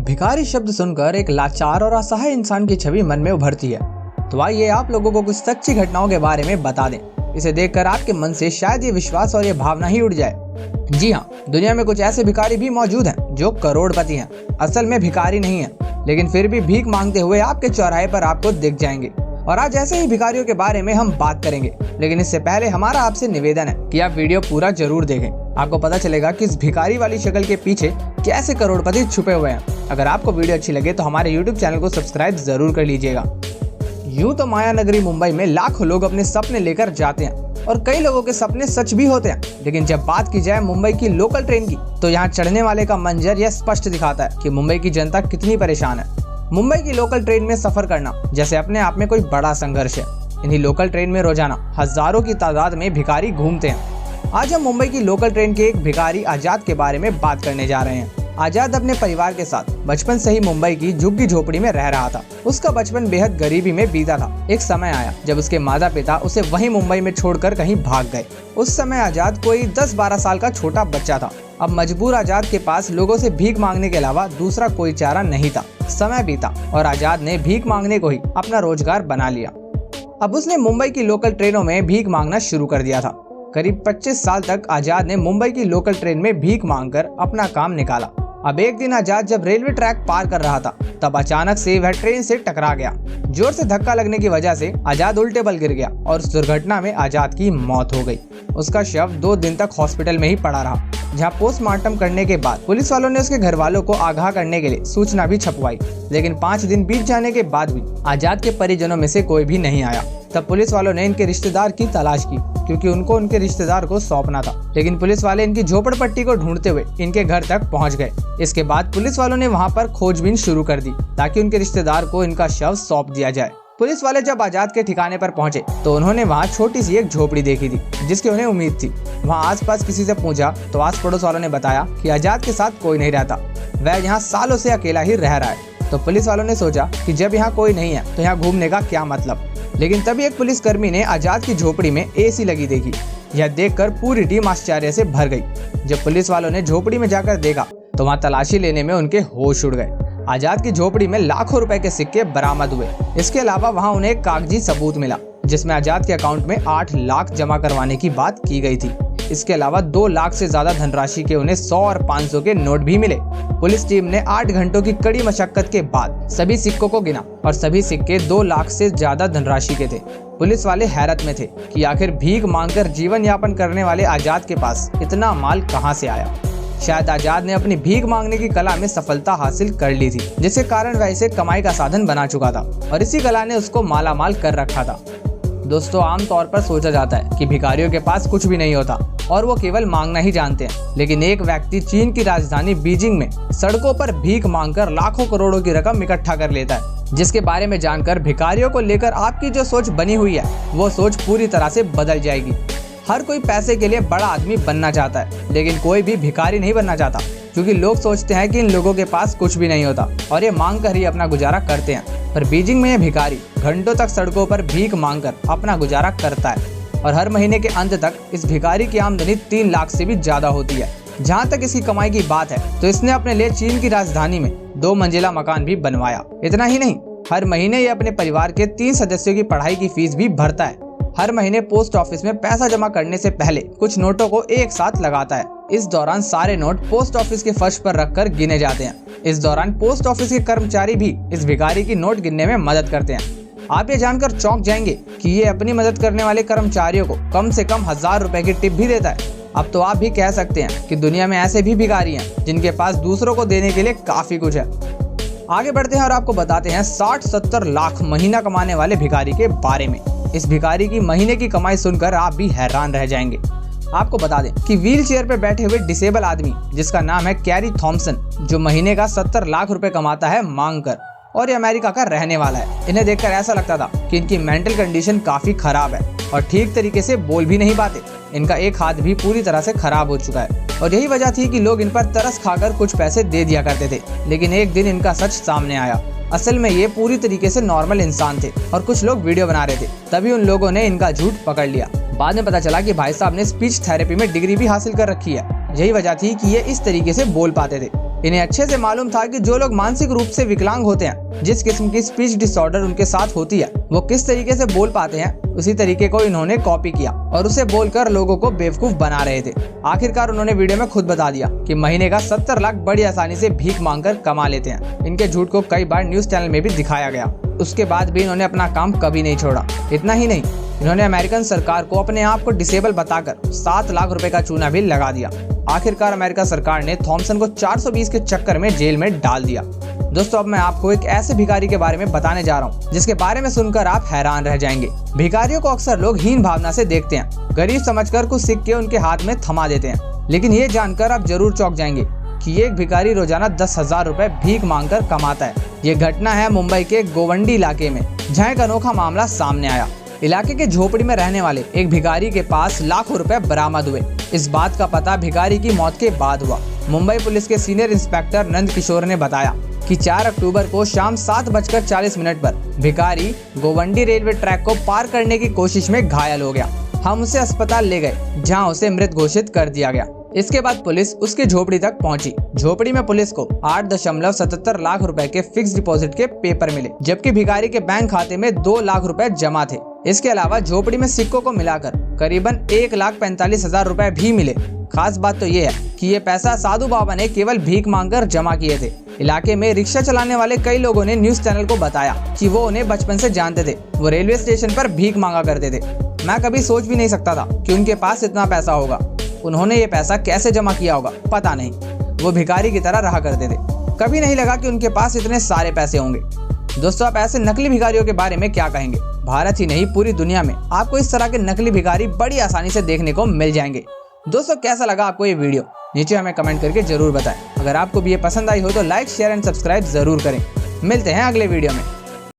भिखारी शब्द सुनकर एक लाचार और असहाय इंसान की छवि मन में उभरती है। तो आइए आप लोगों को कुछ सच्ची घटनाओं के बारे में बता दें। इसे देखकर आपके मन से शायद ये विश्वास और ये भावना ही उड़ जाए। जी हाँ, दुनिया में कुछ ऐसे भिखारी भी मौजूद हैं जो करोड़पति हैं, असल में भिखारी नहीं है, लेकिन फिर भी भीख मांगते हुए आपके चौराहे पर आपको दिख जाएंगे। और आज ऐसे ही भिखारियों के बारे में हम बात करेंगे, लेकिन इससे पहले हमारा आपसे निवेदन है कि आप वीडियो पूरा जरूर देखें। आपको पता चलेगा कि इस भिखारी वाली शक्ल के पीछे कैसे करोड़पति छुपे हुए हैं। अगर आपको वीडियो अच्छी लगे तो हमारे YouTube चैनल को सब्सक्राइब जरूर कर लीजिएगा। यूं तो माया नगरी मुंबई में लाखों लोग अपने सपने लेकर जाते हैं और कई लोगों के सपने सच भी होते हैं, लेकिन जब बात की जाए मुंबई की लोकल ट्रेन की तो यहाँ चढ़ने वाले का मंजर यह स्पष्ट दिखाता है कि मुंबई की जनता कितनी परेशान है। मुंबई की लोकल ट्रेन में सफर करना जैसे अपने आप में कोई बड़ा संघर्ष है। इन्हीं लोकल ट्रेन में रोजाना हजारों की तादाद में भिखारी घूमते हैं। आज हम मुंबई की लोकल ट्रेन के एक भिखारी आजाद के बारे में बात करने जा रहे हैं। आजाद अपने परिवार के साथ बचपन से ही मुंबई की झुग्गी झोपड़ी में रह रहा था। उसका बचपन बेहद गरीबी में बीता था। एक समय आया जब उसके माता पिता उसे वहीं मुंबई में छोड़कर कहीं भाग गए। उस समय आजाद कोई 10-12 साल का छोटा बच्चा था। अब मजबूर आजाद के पास लोगों से भीख मांगने के अलावा दूसरा कोई चारा नहीं था। समय बीता और आजाद ने भीख मांगने को ही अपना रोजगार बना लिया। अब उसने मुंबई की लोकल ट्रेनों में भीख मांगना शुरू कर दिया था। करीब 25 साल तक आजाद ने मुंबई की लोकल ट्रेन में भीख मांगकर अपना काम निकाला। अब एक दिन आजाद जब रेलवे ट्रैक पार कर रहा था तब अचानक से वह ट्रेन से टकरा गया। जोर से धक्का लगने की वजह से आजाद उल्टे बल गिर गया और उस दुर्घटना में आजाद की मौत हो गई। उसका शव 2 दिन तक हॉस्पिटल में ही पड़ा रहा, जहां पोस्टमार्टम करने के बाद पुलिस वालों ने उसके घर वालों को आगाह करने के लिए सूचना भी छपवाई, लेकिन 5 दिन बीत जाने के बाद भी आजाद के परिजनों में से कोई भी नहीं आया। तब पुलिस वालों ने इनके रिश्तेदार की तलाश की, क्योंकि उनको उनके रिश्तेदार को सौंपना था, लेकिन पुलिस वाले इनकी झोपड़पट्टी को ढूंढते हुए इनके घर तक पहुंच गए। इसके बाद पुलिस वालों ने वहां पर खोजबीन शुरू कर दी ताकि उनके रिश्तेदार को इनका शव सौंप दिया जाए। पुलिस वाले जब आजाद के ठिकाने पर पहुंचे तो उन्होंने वहां छोटी सी एक झोपड़ी देखी थी जिसकी उन्हें उम्मीद थी। वहां आसपास किसी से पूछा तो आस पड़ोस वालों ने बताया कि आजाद के साथ कोई नहीं रहता, वह यहाँ सालों से अकेला ही रह रहा है। तो पुलिस वालों ने सोचा कि जब यहाँ कोई नहीं है तो यहाँ घूमने का क्या मतलब। लेकिन तभी एक पुलिसकर्मी ने आजाद की झोपड़ी में AC लगी देखी। यह देखकर पूरी टीम आश्चर्य से भर गई। जब पुलिस वालों ने झोपड़ी में जाकर देखा तो वहाँ तलाशी लेने में उनके होश उड़ गए। आजाद की झोपड़ी में लाखों रुपए के सिक्के बरामद हुए। इसके अलावा वहाँ उन्हें एक कागजी सबूत मिला जिसमें आजाद के अकाउंट में 8 लाख जमा करवाने की बात की गई थी। इसके अलावा 2 लाख से ज्यादा धनराशि के उन्हें 100 और 500 के नोट भी मिले। पुलिस टीम ने 8 घंटों की कड़ी मशक्कत के बाद सभी सिक्कों को गिना और सभी सिक्के 2 लाख से ज्यादा धनराशि के थे। पुलिस वाले हैरत में थे कि आखिर भीख मांगकर जीवन यापन करने वाले आजाद के पास इतना माल कहां से आया। शायद आजाद ने अपनी भीख मांगने की कला में सफलता हासिल कर ली थी, जिसके कारण वह इसे कमाई का साधन बना चुका था और इसी कला ने उसको मालामाल कर रखा था। दोस्तों, आमतौर पर सोचा जाता है कि भिखारियों के पास कुछ भी नहीं होता और वो केवल मांगना ही जानते हैं, लेकिन एक व्यक्ति चीन की राजधानी बीजिंग में सड़कों पर भीख मांगकर लाखों करोड़ों की रकम इकट्ठा कर लेता है, जिसके बारे में जानकर भिखारियों को लेकर आपकी जो सोच बनी हुई है वो सोच पूरी तरह से बदल जाएगी। हर कोई पैसे के लिए बड़ा आदमी बनना चाहता है, लेकिन कोई भी भिखारी नहीं बनना चाहता, क्योंकि लोग सोचते हैं कि इन लोगों के पास कुछ भी नहीं होता और ये मांग कर ही अपना गुजारा करते हैं। पर बीजिंग में ये भिखारी घंटों तक सड़कों पर भीख मांगकर अपना गुजारा करता है और हर महीने के अंत तक इस भिखारी की आमदनी 3 लाख से भी ज्यादा होती है। जहाँ तक इसकी कमाई की बात है तो इसने अपने लिए चीन की राजधानी में 2 मंजिला मकान भी बनवाया। इतना ही नहीं, हर महीने ये अपने परिवार के 3 सदस्यों की पढ़ाई की फीस भी भरता है। हर महीने पोस्ट ऑफिस में पैसा जमा करने से पहले कुछ नोटों को एक साथ लगाता है। इस दौरान सारे नोट पोस्ट ऑफिस के फर्श पर रखकर गिने जाते हैं। इस दौरान पोस्ट ऑफिस के कर्मचारी भी इस भिखारी की नोट गिनने में मदद करते हैं। आप ये जानकर चौंक जाएंगे कि ये अपनी मदद करने वाले कर्मचारियों को कम से कम 1000 रुपए की टिप भी देता है। अब तो आप भी कह सकते हैं कि दुनिया में ऐसे भी भिखारी हैं जिनके पास दूसरों को देने के लिए काफी कुछ है। आगे बढ़ते हैं और आपको बताते हैं 60-70 लाख महीना कमाने वाले भिखारी के बारे में। इस भिखारी की महीने की कमाई सुनकर आप भी हैरान रह जाएंगे। आपको बता दें कि व्हील चेयर पर बैठे हुए डिसेबल आदमी जिसका नाम है कैरी थॉम्सन, जो महीने का 70 लाख रुपए कमाता है मांग कर, और ये अमेरिका का रहने वाला है। इन्हें देखकर ऐसा लगता था कि इनकी मेंटल कंडीशन काफी खराब है और ठीक तरीके से बोल भी नहीं पाते। इनका एक हाथ भी पूरी तरह से खराब हो चुका है और यही वजह थी कि लोग इन पर तरस खाकर कुछ पैसे दे दिया करते थे। लेकिन एक दिन इनका सच सामने आया। असल में ये पूरी तरीके से नॉर्मल इंसान थे और कुछ लोग वीडियो बना रहे थे। तभी उन लोगों ने इनका झूठ पकड़ लिया। बाद में पता चला कि भाई साहब ने स्पीच थेरेपी में डिग्री भी हासिल कर रखी है। यही वजह थी कि ये इस तरीके से बोल पाते थे। इन्हें अच्छे से मालूम था कि जो लोग मानसिक रूप से विकलांग होते हैं, जिस किस्म की स्पीच डिसऑर्डर उनके साथ होती है, वो किस तरीके से बोल पाते हैं, उसी तरीके को इन्होंने कॉपी किया और उसे बोलकर लोगों को बेवकूफ बना रहे थे। आखिरकार उन्होंने वीडियो में खुद बता दिया कि महीने का 70 लाख बड़ी आसानी से भीख मांगकर कमा लेते हैं। इनके झूठ को कई बार न्यूज चैनल में भी दिखाया गया। उसके बाद भी इन्होंने अपना काम कभी नहीं छोड़ा। इतना ही नहीं, इन्होंने अमेरिकन सरकार को अपने आप को डिसेबल बताकर 7 लाख रुपए का चूना भी लगा दिया। आखिरकार अमेरिका सरकार ने थॉमसन को 420 के चक्कर में जेल में डाल दिया। दोस्तों, अब मैं आपको एक ऐसे भिखारी के बारे में बताने जा रहा हूँ जिसके बारे में सुनकर आप हैरान रह जाएंगे। भिखारियों को अक्सर लोग हीन भावना से देखते हैं, गरीब समझकर कुछ सिक्के उनके हाथ में थमा देते हैं, लेकिन ये जानकर आप जरूर चौंक जाएंगे कि एक भिखारी रोजाना 10,000 रुपए भीख मांगकर कमाता है। ये घटना है मुंबई के गोवंडी इलाके में, जहाँ एक अनोखा मामला सामने आया। इलाके के झोपड़ी में रहने वाले एक भिखारी के पास लाखों रुपए बरामद हुए। इस बात का पता भिखारी की मौत के बाद हुआ। मुंबई पुलिस के सीनियर इंस्पेक्टर नंद किशोर ने बताया कि 4 अक्टूबर को शाम 7:40 पर भिखारी गोवंडी रेलवे ट्रैक को पार करने की कोशिश में घायल हो गया। हम उसे अस्पताल ले गए, जहां उसे मृत घोषित कर दिया गया। इसके बाद पुलिस उसकी झोपड़ी तक पहुंची। झोपड़ी में पुलिस को 8.77 लाख रुपए के फिक्स डिपॉजिट के पेपर मिले, जबकि भिखारी के बैंक खाते में 2 लाख रुपए जमा थे। इसके अलावा झोपड़ी में सिक्कों को मिलाकर करीबन 1,45,000 रुपए भी मिले। खास बात तो ये है कि ये पैसा साधु बाबा ने केवल भीख मांगकर जमा किए थे। इलाके में रिक्शा चलाने वाले कई लोगों ने न्यूज चैनल को बताया कि वो उन्हें बचपन से जानते थे। वो रेलवे स्टेशन पर भीख मांगा करते थे। मैं कभी सोच भी नहीं सकता था कि उनके पास इतना पैसा होगा। उन्होंने ये पैसा कैसे जमा किया होगा पता नहीं। वो भिखारी की तरह रहा करते थे। कभी नहीं लगा कि उनके पास इतने सारे पैसे होंगे। दोस्तों, आप ऐसे नकली भिखारियों के बारे में क्या कहेंगे? भारत ही नहीं, पूरी दुनिया में आपको इस तरह के नकली भिखारी बड़ी आसानी से देखने को मिल जाएंगे। दोस्तों, कैसा लगा आपको ये वीडियो? नीचे हमें कमेंट करके जरूर बताएं। अगर आपको भी ये पसंद आई हो तो लाइक, शेयर एंड सब्सक्राइब जरूर करें। मिलते हैं अगले वीडियो में।